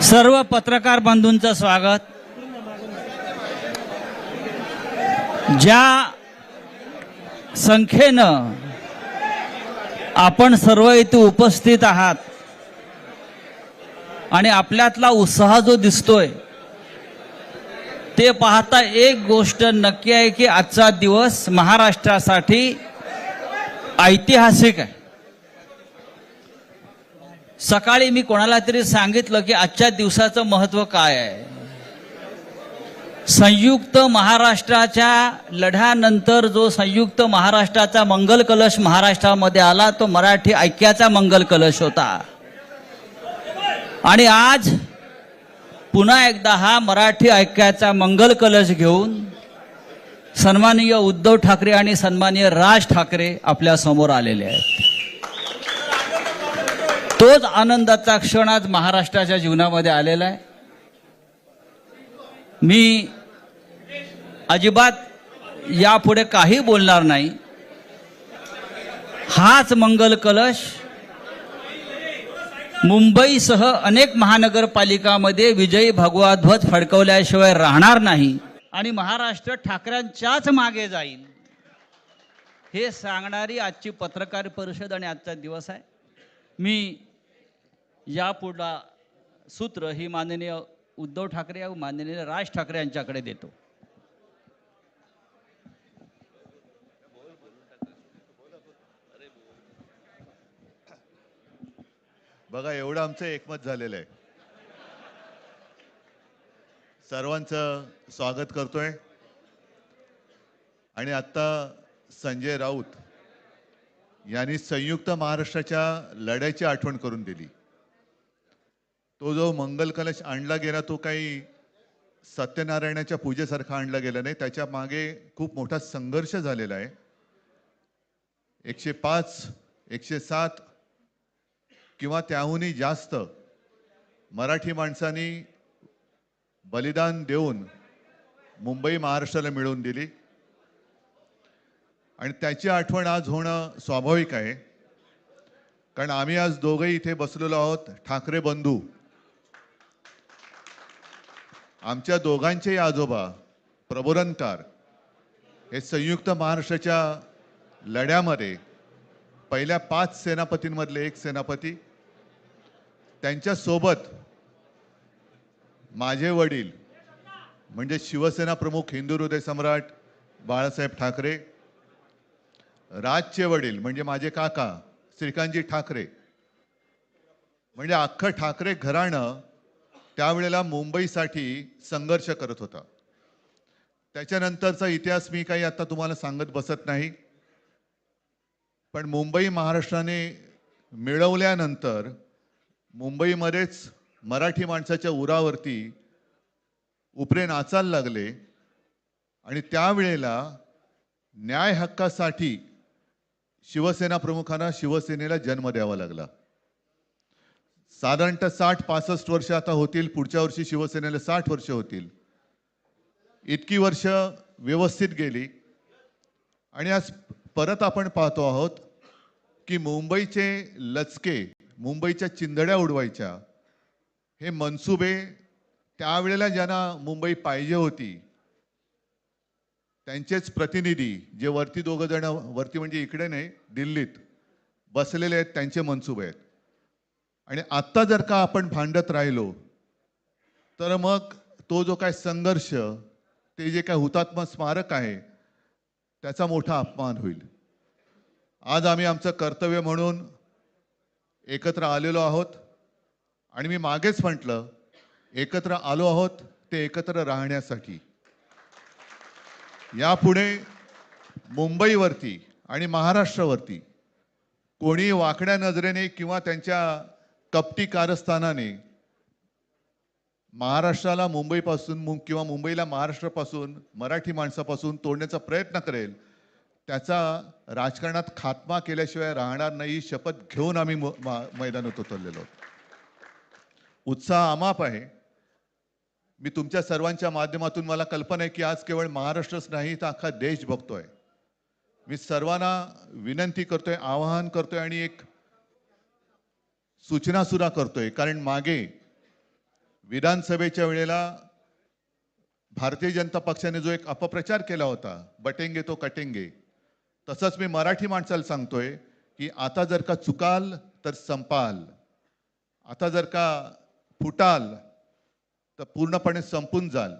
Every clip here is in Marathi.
सर्व पत्रकार बंधूंचं स्वागत। ज्या संख्येनं आपण सर्व इथे उपस्थित आहात आणि आपल्यातला उत्साह जो दिसतोय ते पाहता एक गोष्ट नक्की आहे की आजचा दिवस महाराष्ट्रासाठी ऐतिहासिक आहे। सकाळी मी कोणाला तरी सांगितलं की आजच्या दिवसाचं महत्त्व काय आहे। संयुक्त महाराष्ट्राच्या लढ्यानंतर जो संयुक्त महाराष्ट्राचा मंगल कलश महाराष्ट्रामध्ये आला तो मराठी ऐक्याचा मंगल कलश होता आणि आज पुन्हा एकदा हा मराठी ऐक्याचा मंगल कलश घेऊन सन्माननीय उद्धव ठाकरे आणि सन्माननीय राज ठाकरे आपल्या समोर आलेले आहेत। तोच आनंदाचा क्षण आज महाराष्ट्राच्या जीवनामध्ये आलेला आहे। मी अजिबात यापुढे काही बोलणार नाही। हाच मंगल कलश मुंबईसह अनेक महानगरपालिकांमध्ये विजयी भगवा ध्वज फडकवल्याशिवाय राहणार नाही आणि महाराष्ट्र ठाकरेंच्याच मागे जाईल हे सांगणारी आजची पत्रकार परिषद आणि आजचा दिवस आहे। मी यापुढला सूत्र ही माननीय उद्धव ठाकरे व माननीय राज ठाकरे यांच्याकडे देतो। बघा एवढं आमचं एकमत झालेलं आहे। सर्वांचं स्वागत करतोय आणि आता संजय राऊत यांनी संयुक्त महाराष्ट्राच्या लढ्याची आठवण करून दिली। तो जो मंगल कलश आणला गेला तो काही सत्यनारायणाच्या पूजेसारखा आणला गेला नाही, त्याच्या मागे खूप मोठा संघर्ष झालेला आहे। 105 107 किंवा त्याहूनही जास्त मराठी माणसांनी बलिदान देऊन मुंबई महाराष्ट्राला मिळवून दिली आणि त्याची आठवण आज होणं स्वाभाविक आहे। कारण आम्ही आज दोघेही इथे बसलेलो आहोत ठाकरे बंधू। आमच्या दोघांचेही आजोबा प्रबोधनकार हे संयुक्त महाराष्ट्राच्या लढ्यामध्ये पहिल्या 5 सेनापतींमधले एक सेनापती, त्यांच्या सोबत माझे वडील म्हणजे शिवसेना प्रमुख हिंदू हृदय सम्राट बाळासाहेब ठाकरे, राजचे वडील म्हणजे माझे काका श्रीकांतजी ठाकरे, म्हणजे अख्खं ठाकरे घराणं त्यावेळेला मुंबईसाठी संघर्ष करत होता। त्याच्यानंतरचा इतिहास मी काही आता तुम्हाला सांगत बसत नाही, पण मुंबई महाराष्ट्राने मिळवल्यानंतर मुंबईमध्येच मराठी माणसाच्या उरावरती उपरे नाचायला लागले आणि त्यावेळेला न्याय हक्कासाठी शिवसेना प्रमुखांना शिवसेनेला जन्म द्यावा लागला। साधारणतः 60-65 वर्ष आता होतील, पुढच्या वर्षी शिवसेनेला 60 वर्ष होतील। इतकी वर्ष व्यवस्थित गेली आणि आज परत आपण पाहतो आहोत की मुंबईचे लचके, मुंबईच्या चिंधड्या उडवायच्या हे मनसुबे त्यावेळेला ज्यांना मुंबई पाहिजे होती त्यांचेच प्रतिनिधी जे वरती दोघं जण, वरती म्हणजे इकडे नाही दिल्लीत बसलेले आहेत, त्यांचे मनसुबे आहेत। आणि आत्ता जर का आपण भांडत राहिलो तर मग तो जो काय संघर्ष, ते जे काय हुतात्मा स्मारक आहे त्याचा मोठा अपमान होईल। आज आम्ही आमचं कर्तव्य म्हणून एकत्र आलेलो आहोत आणि मी मागेच म्हटलं एकत्र आलो आहोत ते एकत्र राहण्यासाठी। यापुढे मुंबईवरती आणि महाराष्ट्रावरती कोणी वाकड्या नजरेने किंवा त्यांच्या कपटी कारस्थानाने महाराष्ट्राला मुंबईपासून किंवा मुंबईला महाराष्ट्रापासून, मराठी माणसापासून तोडण्याचा प्रयत्न करेल, त्याचा राजकारणात खात्मा केल्याशिवाय राहणार नाही, शपथ घेऊन आम्ही मैदानात उतरलेलो आहोत। उत्साह अमाप आहे। मी तुमच्या सर्वांच्या माध्यमातून, मला कल्पना आहे की आज केवळ महाराष्ट्रच नाही तर अख्खा देश बघतोय। मी सर्वांना विनंती करतोय, आवाहन करतोय आणि एक सूचना सुद्धा करतोय. कारण मागे विधानसभेच्या वेळेला भारतीय जनता पक्षाने जो एक अपप्रचार केला होता, बटेंगे तो कटेंगे, तसंच मी मराठी माणसाला सांगतोय की आता जर का चुकाल तर संपाल, आता जर का फुटाल तर पूर्णपणे संपून जाल.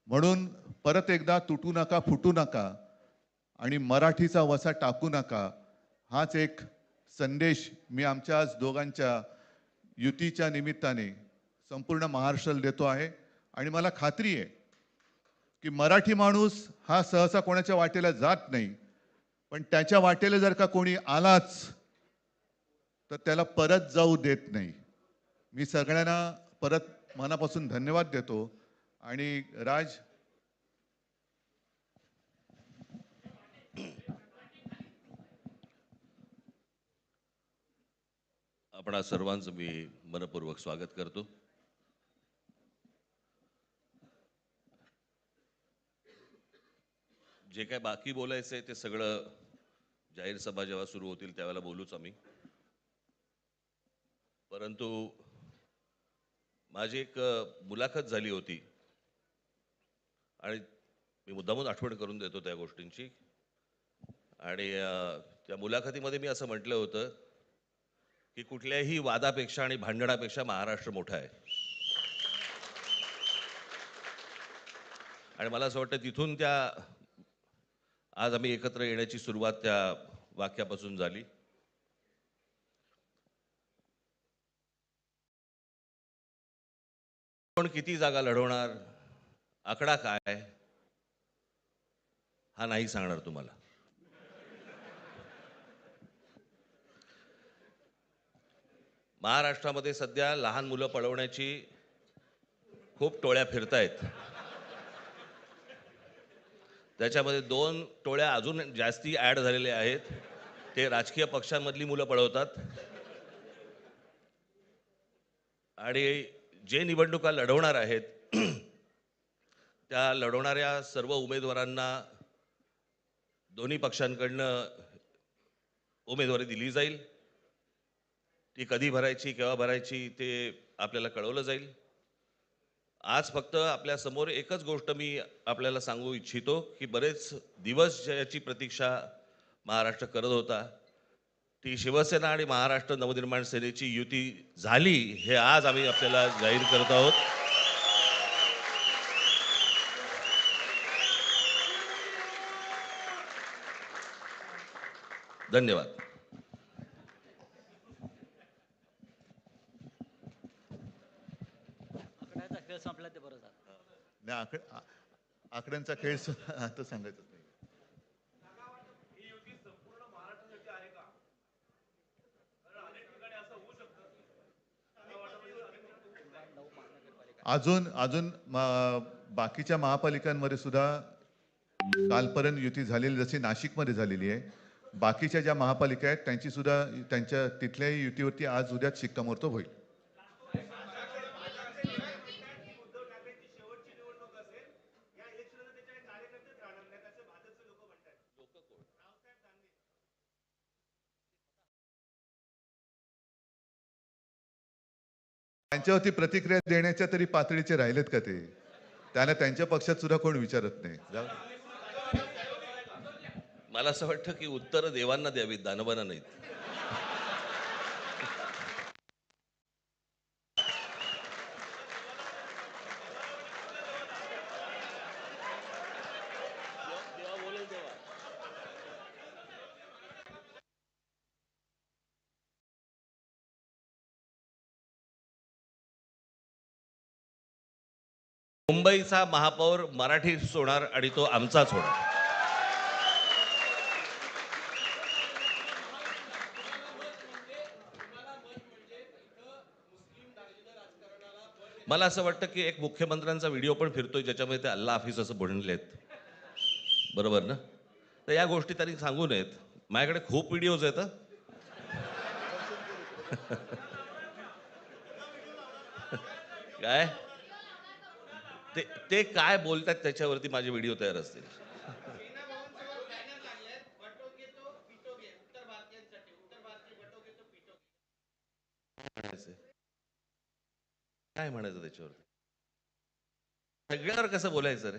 म्हणून परत एकदा तुटू नका, फुटू नका आणि मराठीचा वसा टाकू नका, हाच एक संदेश मी आमच्या आज दोघांच्या युतीच्या निमित्ताने संपूर्ण महाराष्ट्राला देतो आहे. आणि मला खात्री आहे की मराठी माणूस हा सहसा कोणाच्या वाटेला जात नाही, पण त्याच्या वाटेला जर का कोणी आलाच तर त्याला परत जाऊ देत नाही. मी सगळ्यांना परत मनापासून धन्यवाद देतो. आणि राज, आपणा सर्वांचं मी मनपूर्वक स्वागत करतो. जे काय बाकी बोलायचं आहे ते सगळं जाहीर सभा जेव्हा सुरू होतील त्यावेळेला बोलूच आम्ही. परंतु माझी एक मुलाखत झाली होती आणि मी मुद्दामून आठवण करून देतो त्या गोष्टींची. आणि त्या मुलाखतीमध्ये मी असं म्हटलं होतं की कुठल्याही वादापेक्षा आणि भांडणापेक्षा महाराष्ट्र मोठा आहे. आणि मला असं वाटतं तिथून त्या आज आम्ही एकत्र येण्याची सुरुवात त्या वाक्यापासून झाली. कोण किती जागा लढवणार, आकडा काय, हा नाही सांगणार तुम्हाला. महाराष्ट्रामध्ये सध्या लहान मुलं पळवण्याची खूप टोळ्या फिरतायत. त्याच्यामध्ये 2 टोळ्या अजून जास्ती ॲड झालेल्या आहेत. ते राजकीय पक्षांमधली मुलं पळवतात आणि जे निवडणुका लढवणार आहेत त्या लढवणाऱ्या सर्व उमेदवारांना दोन्ही पक्षांकडनं उमेदवारी दिली जाईल. ती कधी भरायची, केव्हा भरायची ते आपल्याला कळवलं जाईल. आज फक्त आपल्या समोर एकच गोष्ट मी आपल्याला सांगू इच्छितो की बरेच दिवस ज्याची प्रतीक्षा महाराष्ट्र करत होता, ती शिवसेना आणि महाराष्ट्र नवनिर्माण सेनेची युती झाली, हे आज आम्ही आपल्याला जाहीर करत आहोत. धन्यवाद. आकड्याचा खेळ संपला ते बरं झालं. नाही, आकड्यांचा खेळ आता सांगायचं नाही. अजून अजून बाकीच्या महापालिकांमध्ये सुद्धा कालपर्यंत युती झालेली, जशी नाशिकमध्ये झालेली आहे, बाकीच्या ज्या महापालिका आहेत त्यांची सुद्धा त्यांच्या तिथल्याही युतीवरती आज उद्या शिक्कामोर्तब होईल. त्यांच्यावरती प्रतिक्रिया देण्याच्या तरी पातळीचे राहिलेत का ते? त्याला त्यांच्या पक्षात सुद्धा कोण विचारत नाही. मला असं वाटतं की उत्तर देवांना द्यावीत, दानवांना नाहीत. मुंबईचा महापौर मराठीच होणार आणि तो आमचाच होणार. मला असं वाटतं की एक मुख्यमंत्र्यांचा व्हिडिओ पण फिरतोय ज्याच्यामध्ये ते अल्ला हाफिज असं म्हणलेत, बरोबर ना? तर या गोष्टी त्यांनी सांगू नयेत. माझ्याकडे खूप व्हिडिओज आहेत. काय ते काय बोलतात त्याच्यावरती माझे व्हिडिओ तयार असतील. काय म्हणायचं त्याच्यावर? सगळ्यावर कसं बोलायचं रे?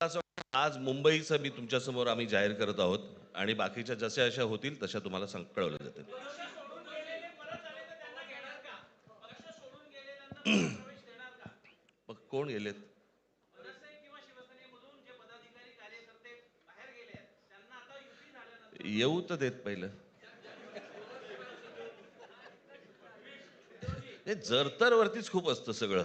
असं वाटतं आज मुंबईचं मी तुमच्यासमोर आम्ही जाहीर करत आहोत आणि बाकीच्या जशा अशा होतील तशा तुम्हाला कळवलं जातील. मग कोण गेलेत? येऊ तर देत पहिलं. हे जरतर वरतीच खूप असतं सगळं.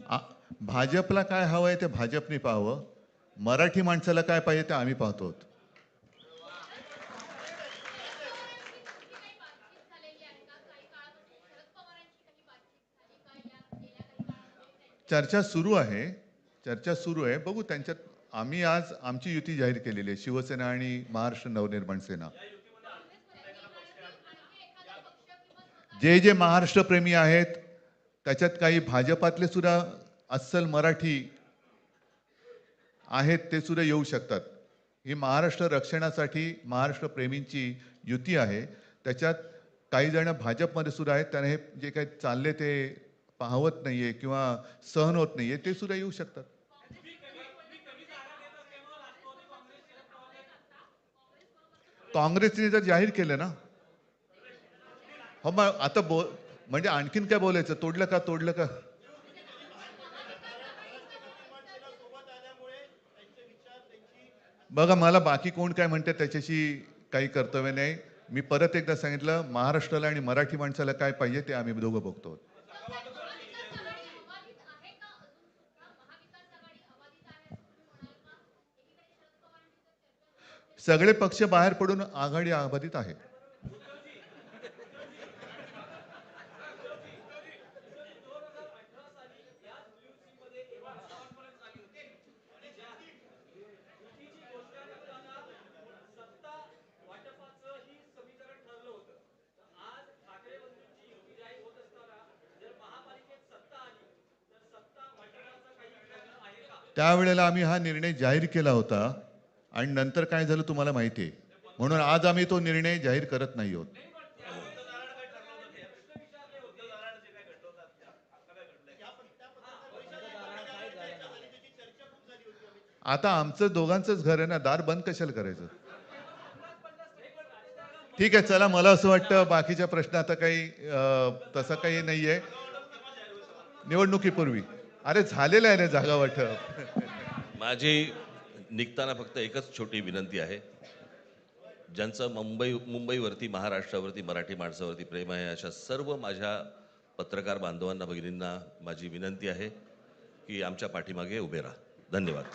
आ- भाजपला काय हवं आहे ते भाजपने पाहावं. मराठी माणसाला काय पाहिजे ते आम्ही पाहतो. चर्चा सुरू आहे. चर्चा सुरू आहे. बघू त्यांच्यात. आम्ही आज आमची युती जाहीर केलेली आहे, शिवसेना आणि महाराष्ट्र नवनिर्माण सेना. जे जे महाराष्ट्र प्रेमी आहेत त्याच्यात काही भाजपातले सुद्धा अस्सल मराठी आहेत, ते सुद्धा येऊ शकतात. ही महाराष्ट्र रक्षणासाठी महाराष्ट्र प्रेमींची युती आहे. त्याच्यात काही जण भाजपमध्ये सुद्धा आहेत, त्यांना हे जे काही चालले ते पाहवत नाहीये किंवा सहन होत नाहीये, ते सुद्धा येऊ शकतात. काँग्रेसने जर जाहीर केलं ना, हो मग आता म्हणजे आणखीन काय बोलायचं? तोडलं का तोडलं का? बघा, मला बाकी कोण काय म्हणते त्याच्याशी काही कर्तव्य नाही. मी परत एकदा सांगितलं, महाराष्ट्राला आणि मराठी माणसाला काय पाहिजे ते आम्ही दोघं बघतो. सगळे पक्ष बाहेर पडून आघाडी अबाधित आहे. त्यावेळेला आम्ही हा निर्णय जाहीर केला होता आणि नंतर काय झालं तुम्हाला माहिती आहे. म्हणून आज आम्ही तो निर्णय जाहीर करत नाही आहोत. आता आमचं दोघांचंच घर आहे ना, दार बंद कशाला करायचं? ठीक आहे, चला. मला असं वाटतं बाकीच्या प्रश्न आता काही तसं काही नाहीये. निवडणुकीपूर्वी अरे झालेलं आहे रे जागा वाटप. माझी निघताना फक्त एकच छोटी विनंती आहे. ज्यांचं मुंबईवरती, महाराष्ट्रावरती, मराठी माणसावरती प्रेम आहे, अशा सर्व माझ्या पत्रकार बांधवांना, भगिनींना माझी विनंती आहे की आमच्या पाठीमागे उभे राहा. धन्यवाद.